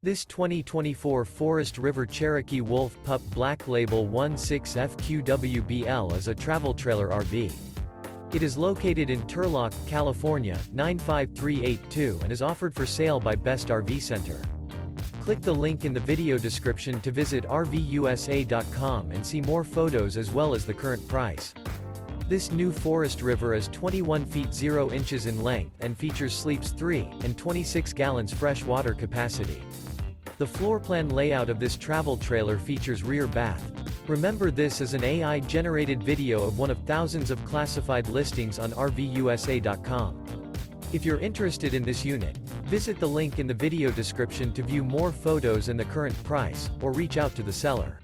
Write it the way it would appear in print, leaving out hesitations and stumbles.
This 2024 Forest River Cherokee Wolf Pup Black Label 16FQWBL is a travel trailer RV. It is located in Turlock, California, 95382 and is offered for sale by Best RV Center. Click the link in the video description to visit RVUSA.com and see more photos as well as the current price. This new Forest River is 21 feet 0 inches in length and features sleeps 3 and 26 gallons fresh water capacity. The floor plan layout of this travel trailer features rear bath. Remember, this is an AI-generated video of one of thousands of classified listings on RVUSA.com. If you're interested in this unit, visit the link in the video description to view more photos and the current price, or reach out to the seller.